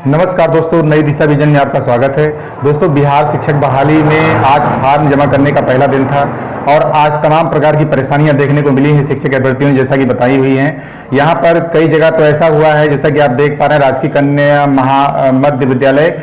नमस्कार दोस्तों, नई दिशा विजन में आपका स्वागत है। दोस्तों, बिहार शिक्षक बहाली में आज फॉर्म जमा करने का पहला दिन था और आज तमाम प्रकार की परेशानियां देखने को मिली हैं शिक्षक अभ्यर्थियों ने, जैसा कि बताई हुई हैं। यहाँ पर कई जगह तो ऐसा हुआ है, जैसा कि आप देख पा रहे हैं, राजकीय कन्या मध्य विद्यालय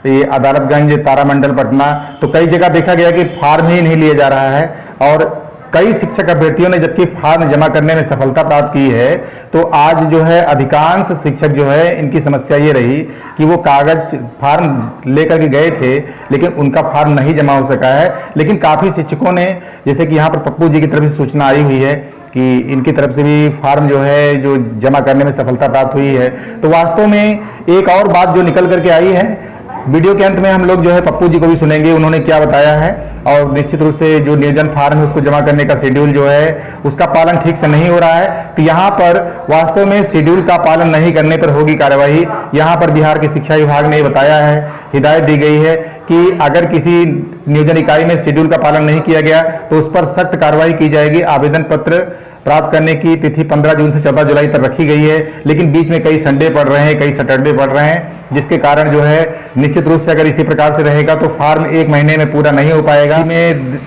ये अदालतगंज तारामंडल पटना, तो कई जगह देखा गया कि फॉर्म ही नहीं लिया जा रहा है और कई शिक्षक अभ्यर्थियों ने जबकि फॉर्म जमा करने में सफलता प्राप्त की है, तो आज जो है अधिकांश शिक्षक जो है इनकी समस्या ये रही कि वो कागज फॉर्म लेकर के गए थे लेकिन उनका फॉर्म नहीं जमा हो सका है। लेकिन काफ़ी शिक्षकों ने, जैसे कि यहाँ पर पप्पू जी की तरफ से सूचना आई हुई है कि इनकी तरफ से भी फॉर्म जो है जो जमा करने में सफलता प्राप्त हुई है। तो वास्तव में एक और बात जो निकल करके आई है, वीडियो के अंत में हम लोग जो है पप्पू जी को भी सुनेंगे, उन्होंने क्या बताया है। और निश्चित रूप से जो नियोजन फॉर्म है उसको जमा करने का शेड्यूल जो है उसका पालन ठीक से नहीं हो रहा है, तो यहाँ पर वास्तव में शेड्यूल का पालन नहीं करने पर होगी कार्यवाही। यहाँ पर बिहार के शिक्षा विभाग ने बताया है, हिदायत दी गई है कि अगर किसी नियोजन इकाई में शेड्यूल का पालन नहीं किया गया तो उस पर सख्त कार्रवाई की जाएगी। आवेदन पत्र प्राप्त करने की तिथि 15 जून से 14 जुलाई तक रखी गई है, लेकिन बीच में कई संडे पड़ रहे हैं, कई सैटरडे पड़ रहे हैं, जिसके कारण जो है निश्चित रूप से अगर इसी प्रकार से रहेगा तो फॉर्म एक महीने में पूरा नहीं हो पाएगा। में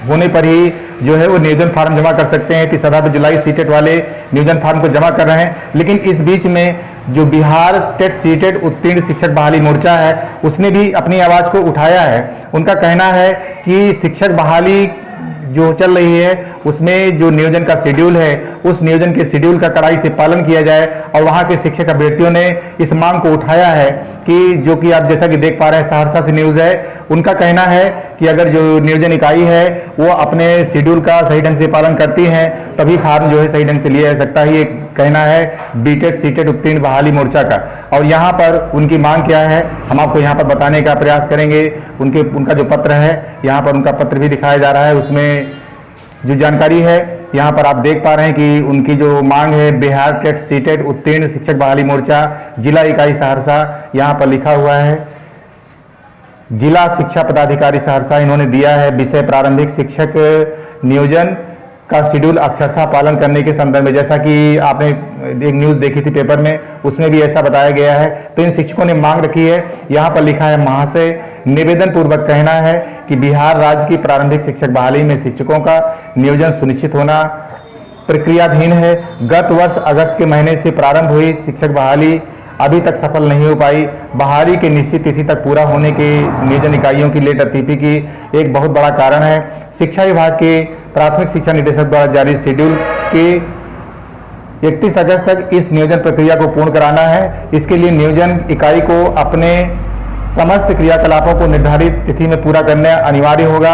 होने पर ही जो है वो नियोजन फॉर्म जमा कर सकते हैं। 30 जुलाई सीटेट वाले नियोजन फॉर्म को जमा कर रहे हैं, लेकिन इस बीच में जो बिहार टेट सीटेट उत्तीर्ण शिक्षक बहाली मोर्चा है उसने भी अपनी आवाज को उठाया है। उनका कहना है कि शिक्षक बहाली जो चल रही है उसमें जो नियोजन का शेड्यूल है उस नियोजन के शेड्यूल का कड़ाई से पालन किया जाए। और वहां के शिक्षक अभ्यर्थियों ने इस मांग को उठाया है कि जो कि आप जैसा कि देख पा रहे हैं सहरसा से न्यूज है, उनका कहना है कि अगर जो नियोजन इकाई है वो अपने शेड्यूल का सही ढंग से पालन करती है तभी फॉर्म जो है सही ढंग से लिया जा सकता है। ये कहना है बीटेट सीटेट उत्तीर्ण बहाली मोर्चा का। और यहाँ पर उनकी मांग क्या है हम आपको यहाँ पर बताने का प्रयास करेंगे। उनका जो पत्र है, यहाँ पर उनका पत्र भी दिखाया जा रहा है, उसमें जो जानकारी है यहाँ पर आप देख पा रहे हैं कि उनकी जो मांग है, बिहार टेट सीटेट उत्तीर्ण शिक्षक बहाली मोर्चा जिला इकाई सहरसा, यहाँ पर लिखा हुआ है जिला शिक्षा पदाधिकारी सहरसा, इन्होंने दिया है विषय प्रारंभिक शिक्षक नियोजन का शेड्यूल अक्षरशः पालन करने के संदर्भ में। जैसा कि आपने एक न्यूज देखी थी पेपर में, उसमें भी ऐसा बताया गया है। तो इन शिक्षकों ने मांग रखी है, यहाँ पर लिखा है महाशय निवेदन पूर्वक कहना है कि बिहार राज्य की प्रारंभिक शिक्षक बहाली में शिक्षकों का नियोजन सुनिश्चित होना प्रक्रियाधीन है। गत वर्ष अगस्त के महीने से प्रारंभ हुई शिक्षक बहाली अभी तक सफल नहीं हो पाई। बहाली के निश्चित तिथि तक पूरा होने के नियोजन इकाइयों की लेट तिथि की एक बहुत बड़ा कारण है। शिक्षा विभाग के प्राथमिक शिक्षा निदेशक द्वारा जारी शेड्यूल के 31 अगस्त तक इस नियोजन प्रक्रिया को पूर्ण कराना है। इसके लिए नियोजन इकाई को अपने समस्त क्रियाकलापों को निर्धारित तिथि में पूरा करना अनिवार्य होगा।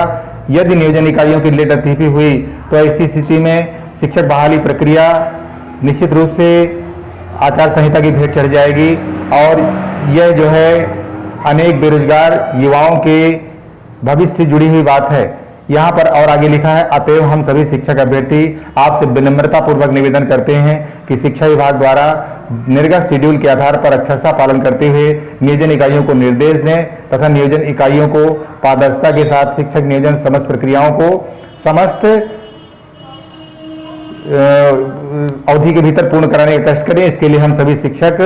यदि नियोजन इकाइयों की लेट तिथि हुई तो ऐसी स्थिति में शिक्षक बहाली प्रक्रिया निश्चित रूप से आचार संहिता की भेंट चढ़ जाएगी और यह जो है अनेक बेरोजगार युवाओं के भविष्य से जुड़ी हुई बात है। यहाँ पर और आगे लिखा है, अतएव हम सभी शिक्षक अभ्यर्थी आपसे विनम्रता पूर्वक निवेदन करते हैं कि शिक्षा विभाग द्वारा निर्गत शेड्यूल के आधार पर अक्षरशः पालन करते हुए नियोजन इकाइयों को निर्देश दें तथा नियोजन इकाइयों को पारदर्शिता के साथ शिक्षक नियोजन समस्त प्रक्रियाओं को समस्त अवधि के भीतर पूर्ण कराने का कष्ट करें। इसके लिए हम सभी शिक्षक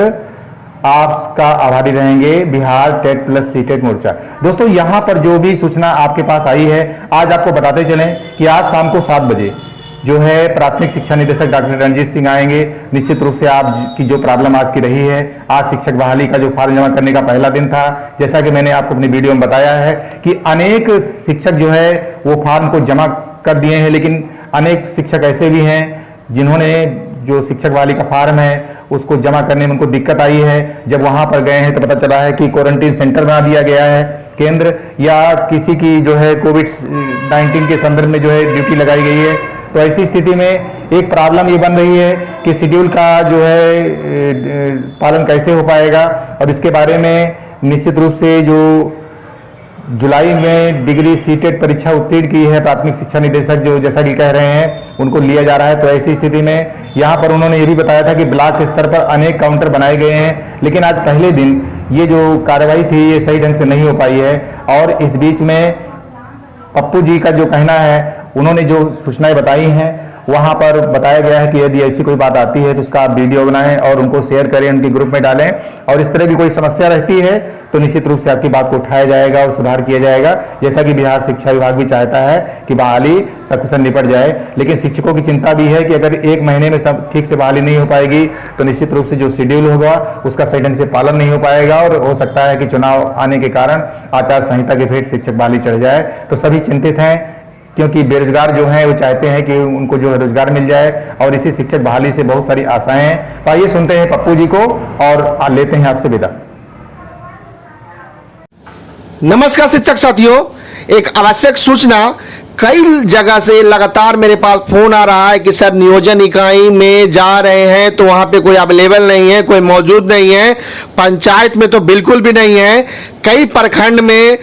आपका आभारी रहेंगे। बिहार टेट प्लस सीटेट मोर्चा। दोस्तों, यहाँ पर जो भी सूचना आपके पास आई है आज आपको बताते चलें कि आज शाम को 7 बजे जो है प्राथमिक शिक्षा निदेशक डॉक्टर रंजीत सिंह आएंगे। निश्चित रूप से आपकी जो प्रॉब्लम आज की रही है, आज शिक्षक बहाली का जो फॉर्म जमा करने का पहला दिन था, जैसा कि मैंने आपको अपनी वीडियो में बताया है कि अनेक शिक्षक जो है वो फॉर्म को जमा कर दिए हैं, लेकिन अनेक शिक्षक ऐसे भी हैं जिन्होंने जो शिक्षक बहाली का फॉर्म है उसको जमा करने में उनको दिक्कत आई है। जब वहां पर गए हैं तो पता चला है कि क्वारंटीन सेंटर बना दिया गया है केंद्र, या किसी की जो है कोविड-19 के संदर्भ में जो है ड्यूटी लगाई गई है। तो ऐसी स्थिति में एक प्रॉब्लम ये बन रही है कि शेड्यूल का जो है पालन कैसे हो पाएगा। और इसके बारे में निश्चित रूप से जो जुलाई में डिग्री सीटेट परीक्षा उत्तीर्ण की है प्राथमिक शिक्षा निदेशक, जो जैसा कि कह रहे हैं उनको लिया जा रहा है। तो ऐसी स्थिति में यहाँ पर उन्होंने ये भी बताया था कि ब्लॉक स्तर पर अनेक काउंटर बनाए गए हैं, लेकिन आज पहले दिन ये जो कार्रवाई थी ये सही ढंग से नहीं हो पाई है। और इस बीच में पप्पू जी का जो कहना है, उन्होंने जो सूचनाएं बताई हैं वहां पर बताया गया है कि यदि ऐसी कोई बात आती है तो उसका आप वीडियो बनाएं और उनको शेयर करें, उनके ग्रुप में डालें, और इस तरह की कोई समस्या रहती है तो निश्चित रूप से आपकी बात को उठाया जाएगा और सुधार किया जाएगा, जैसा कि बिहार शिक्षा विभाग भी चाहता है कि बहाली सकुशल निपट जाए। लेकिन शिक्षकों की चिंता भी है कि अगर 1 महीने में सब ठीक से बहाली नहीं हो पाएगी तो निश्चित रूप से जो शेड्यूल होगा उसका सही ढंग से पालन नहीं हो पाएगा, और हो सकता है कि चुनाव आने के कारण आचार संहिता के भेंट शिक्षक बहाली चढ़ जाए। तो सभी चिंतित हैं, क्योंकि बेरोजगार जो हैं वो चाहते हैं कि उनको जो है रोजगार मिल जाए, और इसी शिक्षक बहाली से बहुत सारी आशाएं हैं। तो आइए सुनते हैं पप्पू जी को और लेते हैं आपसे विदा। नमस्कार शिक्षक साथियों, एक आवश्यक सूचना। कई जगह से लगातार मेरे पास फोन आ रहा है कि सर नियोजन इकाई में जा रहे हैं तो वहां पे कोई अवेलेबल नहीं है, कोई मौजूद नहीं है, पंचायत में तो बिल्कुल भी नहीं है, कई प्रखंड में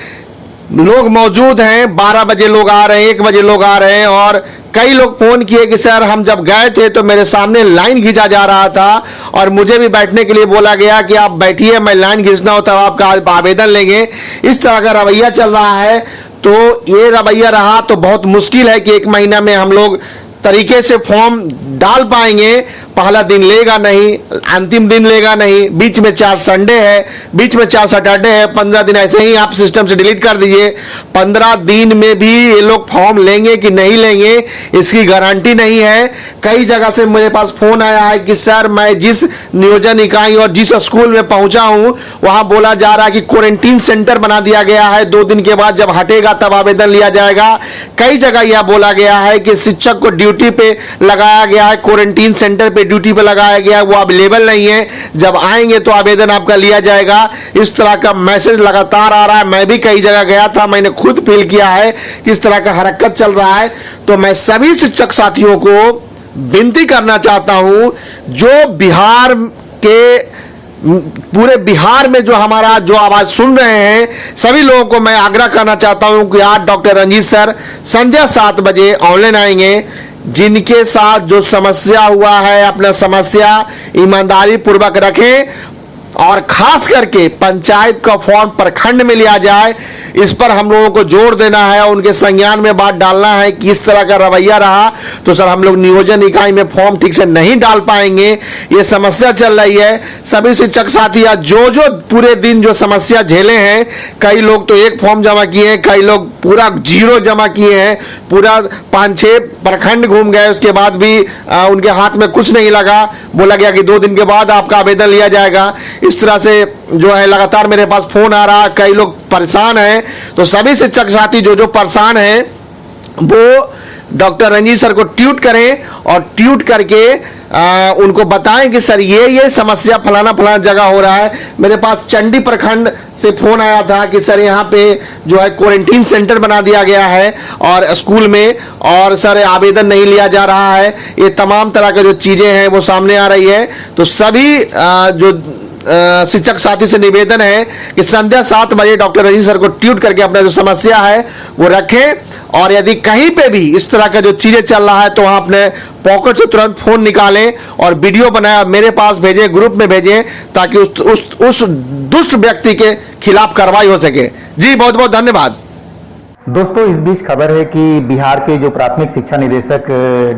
लोग मौजूद हैं, 12 बजे लोग आ रहे हैं, 1 बजे लोग आ रहे हैं, और कई लोग फोन किए कि सर हम जब गए थे तो मेरे सामने लाइन खींचा जा रहा था और मुझे भी बैठने के लिए बोला गया कि आप बैठिए, मैं लाइन खींचना हो तब आपका आवेदन लेंगे। इस तरह का रवैया चल रहा है। तो ये रवैया रहा तो बहुत मुश्किल है कि 1 महीना में हम लोग तरीके से फॉर्म डाल पाएंगे। पहला दिन लेगा नहीं, अंतिम दिन लेगा नहीं, बीच में 4 संडे है, बीच में 4 सैटरडे है, 15 दिन ऐसे ही आप सिस्टम से डिलीट कर दीजिए। 15 दिन में भी ये लोग फॉर्म लेंगे कि नहीं लेंगे इसकी गारंटी नहीं है। कई जगह से मेरे पास फोन आया है कि सर मैं जिस नियोजन इकाई और जिस स्कूल में पहुंचा हूं वहां बोला जा रहा है कि क्वारंटीन सेंटर बना दिया गया है, 2 दिन के बाद जब हटेगा तब आवेदन लिया जाएगा। कई जगह यह बोला गया है कि शिक्षक को ड्यूटी पे लगाया गया है, क्वारंटीन सेंटर पे ड्यूटी पे लगाया गया है, वो अवेलेबल नहीं है, जब आएंगे तो आवेदन आपका लिया जाएगा। इस तरह का मैसेज लगातार आ रहा है। मैं भी कई जगह गया था, मैंने खुद फील किया है कि इस तरह का हरकत चल रहा है। तो मैं सभी शिक्षक साथियों को विनती करना चाहता हूं, जो बिहार के पूरे बिहार में जो हमारा जो आवाज सुन रहे हैं, सभी लोगों को मैं आग्रह करना चाहता हूं कि आज डॉक्टर रंजीत सर संध्या 7 बजे ऑनलाइन आएंगे। जिनके साथ जो समस्या हुआ है अपना समस्या ईमानदारी पूर्वक रखें, और खास करके पंचायत का फॉर्म प्रखंड में लिया जाए, इस पर हम लोगों को जोर देना है, उनके संज्ञान में बात डालना है कि इस तरह का रवैया रहा तो सर हम लोग नियोजन इकाई में फॉर्म ठीक से नहीं डाल पाएंगे। ये समस्या चल रही है। सभी शिक्षक साथी जो जो पूरे दिन जो समस्या झेले हैं, कई लोग तो 1 फॉर्म जमा किए हैं, कई लोग पूरा 0 जमा किए हैं, पूरा 5-6 प्रखंड घूम गए, उसके बाद भी उनके हाथ में कुछ नहीं लगा। बोला गया कि 2 दिन के बाद आपका आवेदन लिया जाएगा। इस तरह से जो है लगातार मेरे पास फोन आ रहा है, कई लोग परेशान हैं। तो सभी शिक्षक साथी जो जो परेशान हैं वो डॉक्टर रंजीत सर को ट्वीट करें और ट्वीट करके उनको बताएं कि सर ये समस्या फलाना फलाना जगह हो रहा है। मेरे पास चंडी प्रखंड से फोन आया था कि सर यहाँ पे जो है क्वारंटीन सेंटर बना दिया गया है और स्कूल में, और सर आवेदन नहीं लिया जा रहा है। ये तमाम तरह की जो चीजें हैं वो सामने आ रही है। तो सभी जो शिक्षक साथी से निवेदन है कि संध्या 7 बजे डॉक्टर रंजीत सर को ट्वीट करके अपना जो समस्या है वो रखें, और यदि कहीं पे भी इस तरह का जो चीजें चल रहा है तो वहां अपने पॉकेट से तुरंत फोन निकालें और वीडियो बनाया मेरे पास भेजें, ग्रुप में भेजें, ताकि उस दुष्ट व्यक्ति के खिलाफ कार्रवाई हो सके। जी बहुत बहुत धन्यवाद। दोस्तों, इस बीच खबर है कि बिहार के जो प्राथमिक शिक्षा निदेशक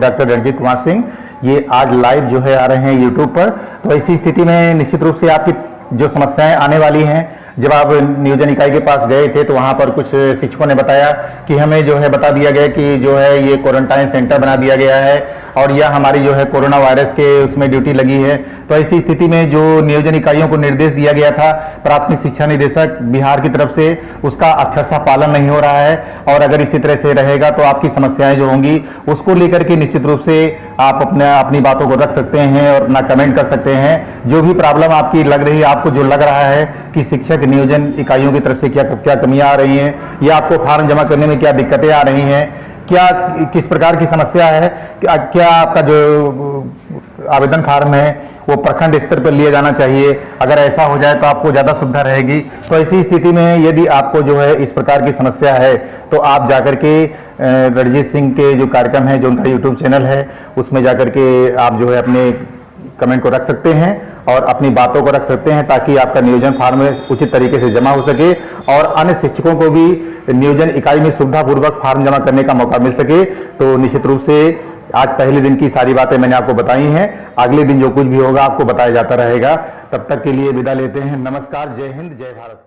डॉक्टर रणजीत कुमार सिंह ये आज लाइव जो है आ रहे हैं यूट्यूब पर। तो ऐसी स्थिति में निश्चित रूप से आपकी जो समस्याएं आने वाली हैं, जब आप नियोजन इकाई के पास गए थे तो वहां पर कुछ शिक्षकों ने बताया कि हमें जो है बता दिया गया कि जो है ये क्वारंटाइन सेंटर बना दिया गया है और यह हमारी जो है कोरोना वायरस के उसमें ड्यूटी लगी है। तो ऐसी स्थिति में जो नियोजन इकाइयों को निर्देश दिया गया था प्राथमिक शिक्षा निदेशक बिहार की तरफ से, उसका अक्षरशः पालन नहीं हो रहा है। और अगर इसी तरह से रहेगा तो आपकी समस्याएं जो होंगी उसको लेकर के निश्चित रूप से आप अपनी बातों को रख सकते हैं और अपना कमेंट कर सकते हैं। जो भी प्रॉब्लम आपकी लग रही है, आपको जो लग रहा है कि शिक्षक नियोजन इकाइयों की तरफ से क्या कमियां आ रही हैं, या आपको फॉर्म जमा करने में क्या दिक्कतें आ रही हैं, क्या किस प्रकार की समस्या है, क्या आपका जो आवेदन फॉर्म है वो प्रखंड स्तर पर लिया जाना चाहिए। अगर ऐसा हो जाए तो आपको ज़्यादा सुविधा रहेगी। तो ऐसी स्थिति में यदि आपको जो है इस प्रकार की समस्या है तो आप जाकर के रणजीत सिंह के जो कार्यक्रम है, जो उनका यूट्यूब चैनल है, उसमें जाकर के आप जो है अपने कमेंट को रख सकते हैं और अपनी बातों को रख सकते हैं, ताकि आपका नियोजन फॉर्म उचित तरीके से जमा हो सके और अन्य शिक्षकों को भी नियोजन इकाई में सुविधापूर्वक फॉर्म जमा करने का मौका मिल सके। तो निश्चित रूप से आज पहले दिन की सारी बातें मैंने आपको बताई हैं, अगले दिन जो कुछ भी होगा आपको बताया जाता रहेगा। तब तक के लिए विदा लेते हैं। नमस्कार, जय हिंद, जय भारत।